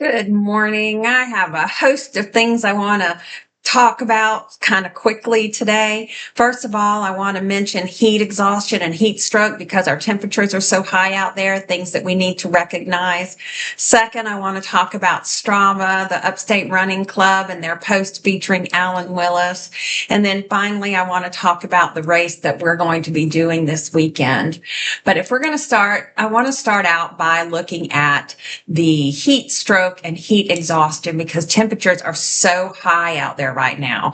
Good morning. I have a host of things I want to talk about kind of quickly today. First of all, I want to mention heat exhaustion and heat stroke because our temperatures are so high out there, things that we need to recognize. Second, I want to talk about Strava, the Upstate Running Club, and their post featuring Alan Willis. And then finally, I want to talk about the race that we're going to be doing this weekend. But if we're going to start, I want to start out by looking at the heat stroke and heat exhaustion because temperatures are so high out there right now.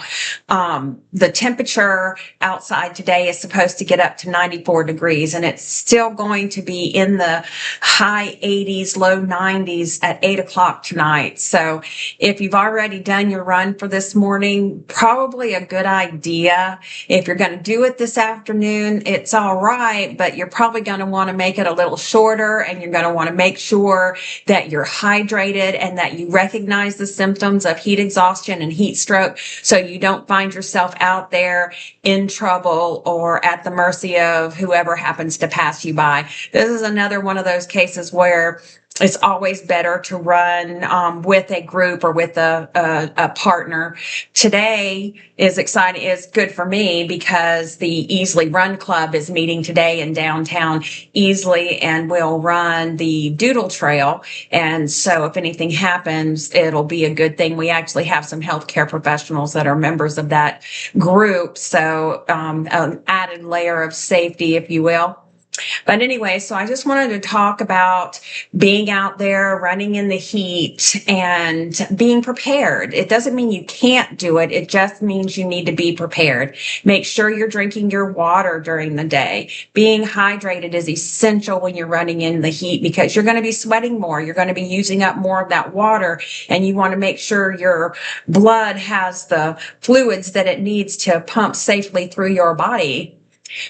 The temperature outside today is supposed to get up to 94 degrees, and it's still going to be in the high 80s, low 90s at 8 o'clock tonight. So if you've already done your run for this morning, probably a good idea. If you're going to do it this afternoon, it's all right, but you're probably going to want to make it a little shorter, and you're going to want to make sure that you're hydrated and that you recognize the symptoms of heat exhaustion and heat stroke so you don't find yourself out there in trouble or at the mercy of whoever happens to pass you by. This is another one of those cases where it's always better to run with a group or with a partner. Today is exciting, is good for me because the Easily Run Club is meeting today in downtown Easley, and we'll run the Doodle Trail. And so if anything happens, it'll be a good thing. We actually have some healthcare professionals that are members of that group. So an added layer of safety, if you will. But anyway, so I just wanted to talk about being out there, running in the heat, and being prepared. It doesn't mean you can't do it. It just means you need to be prepared. Make sure you're drinking your water during the day. Being hydrated is essential when you're running in the heat because you're going to be sweating more. You're going to be using up more of that water, and you want to make sure your blood has the fluids that it needs to pump safely through your body.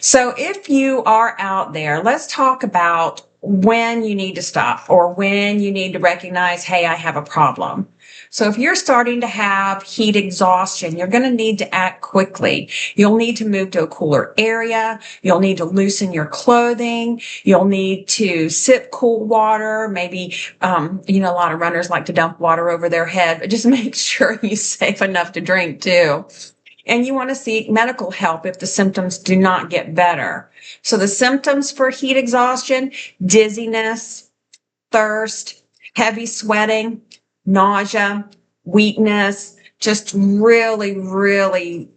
So if you are out there, let's talk about when you need to stop or when you need to recognize, hey, I have a problem. So if you're starting to have heat exhaustion, you're going to need to act quickly. You'll need to move to a cooler area. You'll need to loosen your clothing. You'll need to sip cool water. Maybe, a lot of runners like to dump water over their head, but just make sure you're safe enough to drink too. And you want to seek medical help if the symptoms do not get better. So the symptoms for heat exhaustion: dizziness, thirst, heavy sweating, nausea, weakness, just really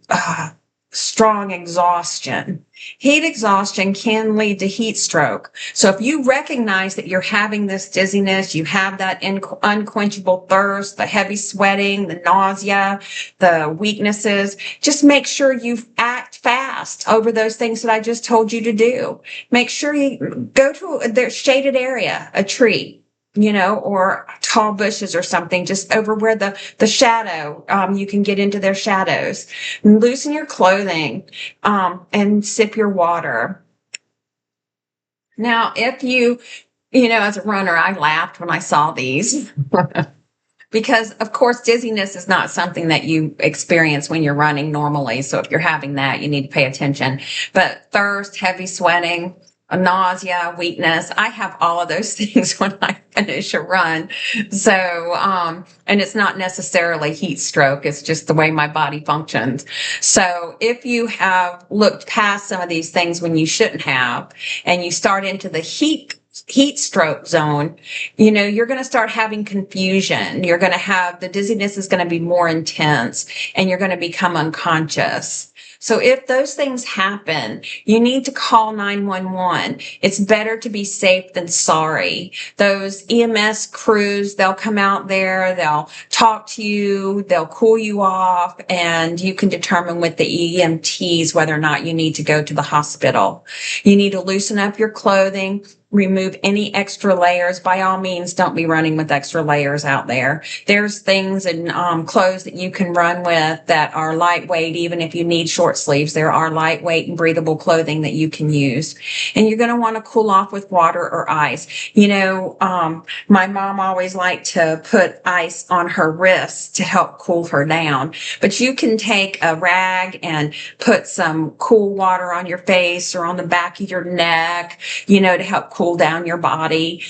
strong exhaustion. Heat exhaustion can lead to heat stroke. So if you recognize that you're having this dizziness, you have that unquenchable thirst, the heavy sweating, the nausea, the weaknesses, just make sure you act fast over those things that I just told you to do. Make sure you go to their shaded area, a tree, or tall bushes or something, just over where the shadow, you can get into their shadows. Loosen your clothing, and sip your water. Now, if you, as a runner, I laughed when I saw these because, of course, dizziness is not something that you experience when you're running normally. So if you're having that, you need to pay attention. But thirst, heavy sweating, nausea, weakness, I have all of those things when I finish a run. So, and it's not necessarily heat stroke. It's just the way my body functions. So if you have looked past some of these things when you shouldn't have, and you start into the heat stroke zone, you're going to start having confusion. You're going to have the dizziness is going to be more intense, and you're going to become unconscious. So if those things happen, you need to call 911. It's better to be safe than sorry. Those EMS crews, they'll come out there, they'll talk to you, they'll cool you off, and you can determine with the EMTs whether or not you need to go to the hospital. You need to loosen up your clothing. Remove any extra layers. By all means, don't be running with extra layers out there. There's things and clothes that you can run with that are lightweight. Even if you need short sleeves, there are lightweight and breathable clothing that you can use. And you're going to want to cool off with water or ice. My mom always liked to put ice on her wrists to help cool her down. But you can take a rag and put some cool water on your face or on the back of your neck, to help cool down your body.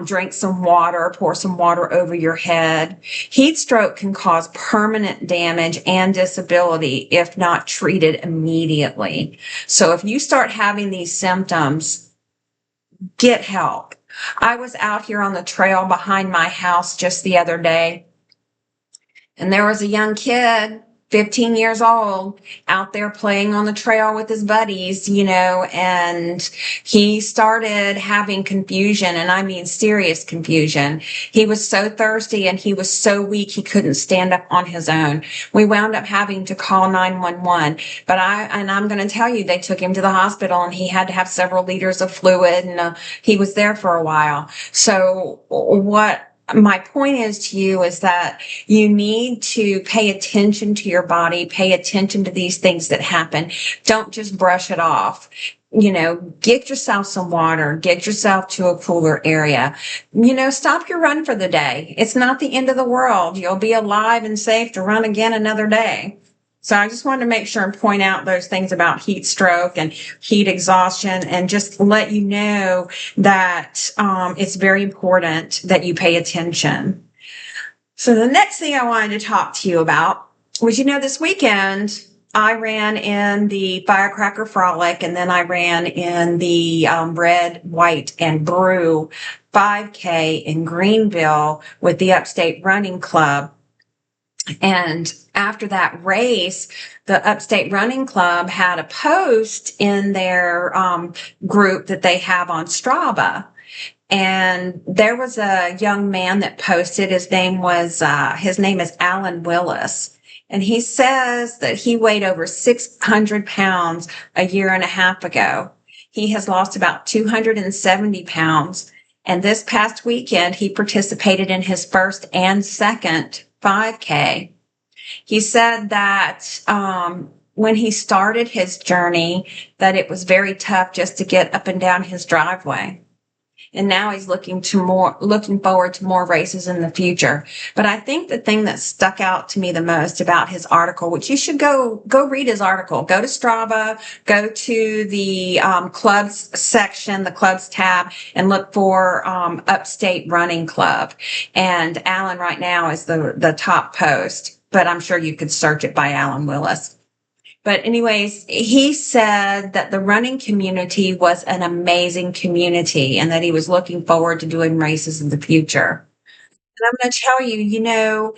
Drink some water, pour some water over your head. Heat stroke can cause permanent damage and disability if not treated immediately. So if you start having these symptoms, get help. I was out here on the trail behind my house just the other day, and there was a young kid, 15 years old, out there playing on the trail with his buddies, and he started having confusion, and I mean serious confusion. He was so thirsty and he was so weak he couldn't stand up on his own. We wound up having to call 911, but I'm going to tell you, they took him to the hospital and he had to have several liters of fluid, and he was there for a while. So what my point is to you is that you need to pay attention to your body, pay attention to these things that happen. Don't just brush it off. Get yourself some water, get yourself to a cooler area. Stop your run for the day. It's not the end of the world. You'll be alive and safe to run again another day. So I just wanted to make sure and point out those things about heat stroke and heat exhaustion, and just let you know that it's very important that you pay attention. So the next thing I wanted to talk to you about was, this weekend I ran in the Firecracker Frolic, and then I ran in the Red, White, and Brew 5K in Greenville with the Upstate Running Club. And after that race, the Upstate Running Club had a post in their group that they have on Strava. And there was a young man that posted. His name is Alan Willis. And he says that he weighed over 600 pounds a year and a half ago. He has lost about 270 pounds. And this past weekend, he participated in his first and second 5K. He said that when he started his journey, that it was very tough just to get up and down his driveway. And now he's looking forward to more races in the future. But I think the thing that stuck out to me the most about his article, which you should go read his article, go to Strava, go to the clubs section, the clubs tab, and look for Upstate Running Club. And Alan right now is the top post, but I'm sure you could search it by Alan Willis. But anyways, he said that the running community was an amazing community and that he was looking forward to doing races in the future. And I'm going to tell you,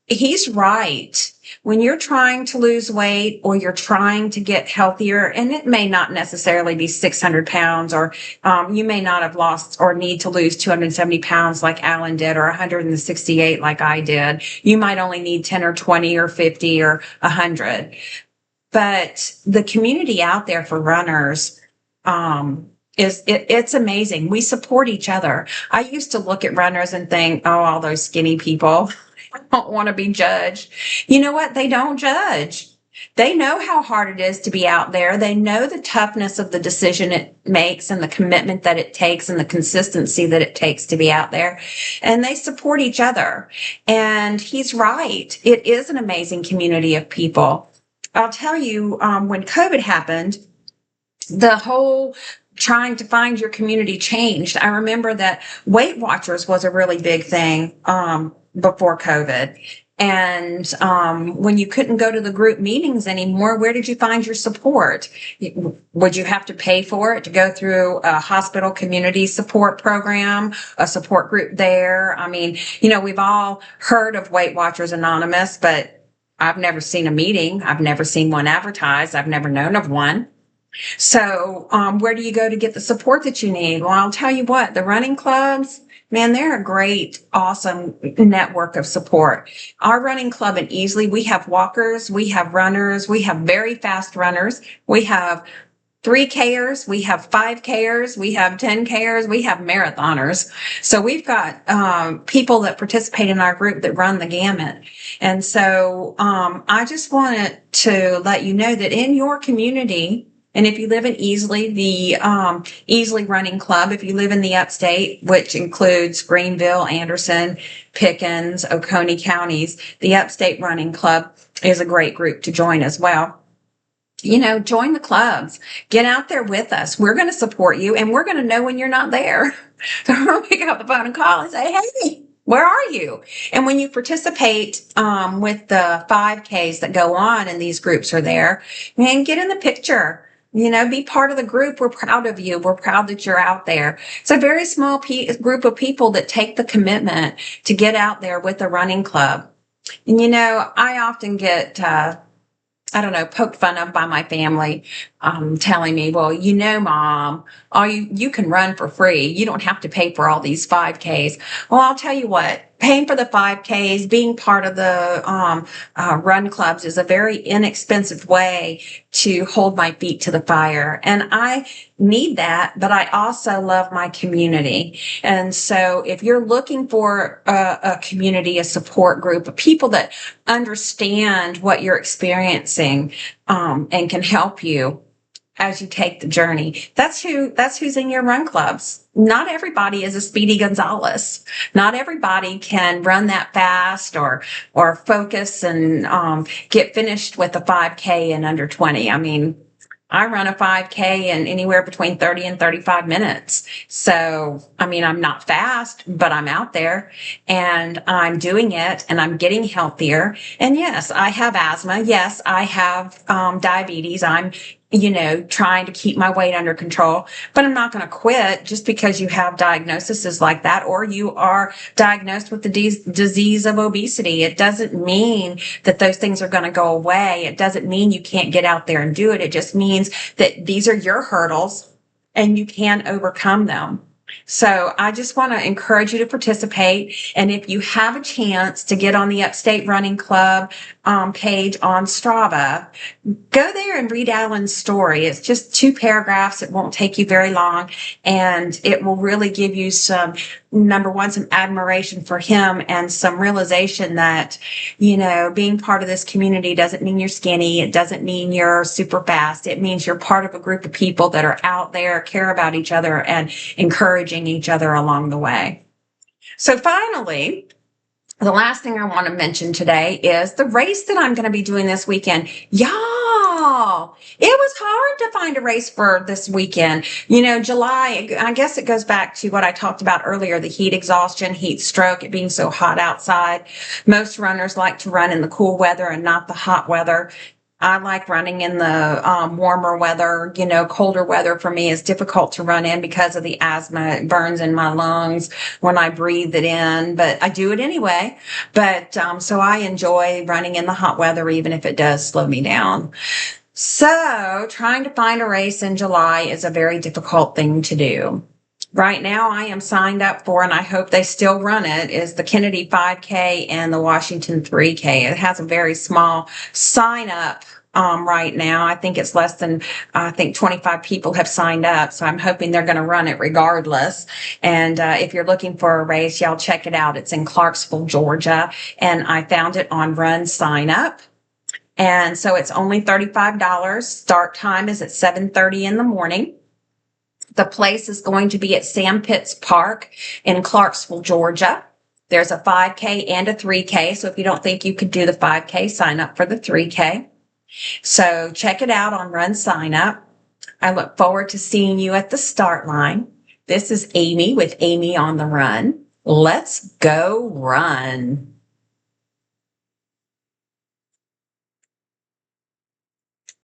he's right. When you're trying to lose weight or you're trying to get healthier, and it may not necessarily be 600 pounds, or you may not have lost or need to lose 270 pounds like Alan did, or 168 like I did. You might only need 10 or 20 or 50 or 100. But the community out there for runners it's amazing. We support each other. I used to look at runners and think, oh, all those skinny people, I don't want to be judged. You know what? They don't judge. They know how hard it is to be out there. They know the toughness of the decision it makes and the commitment that it takes and the consistency that it takes to be out there. And they support each other. And he's right. It is an amazing community of people. I'll tell you, when COVID happened, the whole trying to find your community changed. I remember that Weight Watchers was a really big thing before COVID. And when you couldn't go to the group meetings anymore, where did you find your support? Would you have to pay for it to go through a hospital community support program, a support group there? I mean, we've all heard of Weight Watchers Anonymous, but I've never seen a meeting. I've never seen one advertised. I've never known of one. So where do you go to get the support that you need? Well, I'll tell you what, the running clubs, man, they're a great, awesome network of support. Our running club in Easley, we have walkers, we have runners, we have very fast runners, we have 3Kers, we have 5Kers, we have 10Kers, we have marathoners. So we've got people that participate in our group that run the gamut. And so I just wanted to let you know that in your community, and if you live in Easley, the Easley Running Club, if you live in the upstate, which includes Greenville, Anderson, Pickens, Oconee counties, the Upstate Running Club is a great group to join as well. join the clubs, get out there with us. We're going to support you, and we're going to know when you're not there. So we're going to pick up the phone and call and say, hey, where are you? And when you participate with the 5Ks that go on and these groups are there, man, get in the picture. Be part of the group. We're proud of you. We're proud that you're out there. It's a very small group of people that take the commitment to get out there with the running club. And, I often get, poked fun of by my family, telling me, well, Mom, you can run for free. You don't have to pay for all these 5Ks. Well, I'll tell you what, paying for the 5Ks, being part of the run clubs is a very inexpensive way to hold my feet to the fire. And I need that, but I also love my community. And so if you're looking for a community, a support group of people that understand what you're experiencing and can help you as you take the journey, that's who's in your run clubs. Not everybody is a Speedy Gonzalez. Not everybody can run that fast or focus and get finished with a 5K in under 20. I mean, I run a 5K in anywhere between 30 and 35 minutes. So, I'm not fast, but I'm out there and I'm doing it and I'm getting healthier. And yes, I have asthma. Yes, I have diabetes. I'm trying to keep my weight under control, but I'm not going to quit just because you have diagnoses like that or you are diagnosed with the disease of obesity. It doesn't mean that those things are going to go away. It doesn't mean you can't get out there and do it. It just means that these are your hurdles and you can overcome them. So I just want to encourage you to participate. And if you have a chance to get on the Upstate Running Club page on Strava, go there and read Alan's story. It's just 2 paragraphs. It won't take you very long. And it will really give you some admiration for him and some realization that, being part of this community doesn't mean you're skinny. It doesn't mean you're super fast. It means you're part of a group of people that are out there, care about each other, and encouraging each other along the way. So finally, the last thing I want to mention today is the race that I'm going to be doing this weekend. Y'all, it was hard to find a race for this weekend. July, I guess it goes back to what I talked about earlier, the heat exhaustion, heat stroke, it being so hot outside. Most runners like to run in the cool weather and not the hot weather. I like running in the warmer weather. Colder weather for me is difficult to run in because of the asthma. It burns in my lungs when I breathe it in, but I do it anyway. But so I enjoy running in the hot weather, even if it does slow me down. So trying to find a race in July is a very difficult thing to do. Right now, I am signed up for, and I hope they still run it, is the Kenedy 5K and the Washington 3K. It has a very small sign up right now. I think it's less than, 25 people have signed up. So I'm hoping they're going to run it regardless. And if you're looking for a race, y'all check it out. It's in Clarksville, Georgia. And I found it on Run Sign Up. And so it's only $35. Start time is at 7:30 in the morning. The place is going to be at Sam Pitts Park in Clarksville, Georgia. There's a 5K and a 3K. So if you don't think you could do the 5K, sign up for the 3K. So check it out on Run Sign Up. I look forward to seeing you at the start line. This is Amy with Amy on the Run. Let's go run.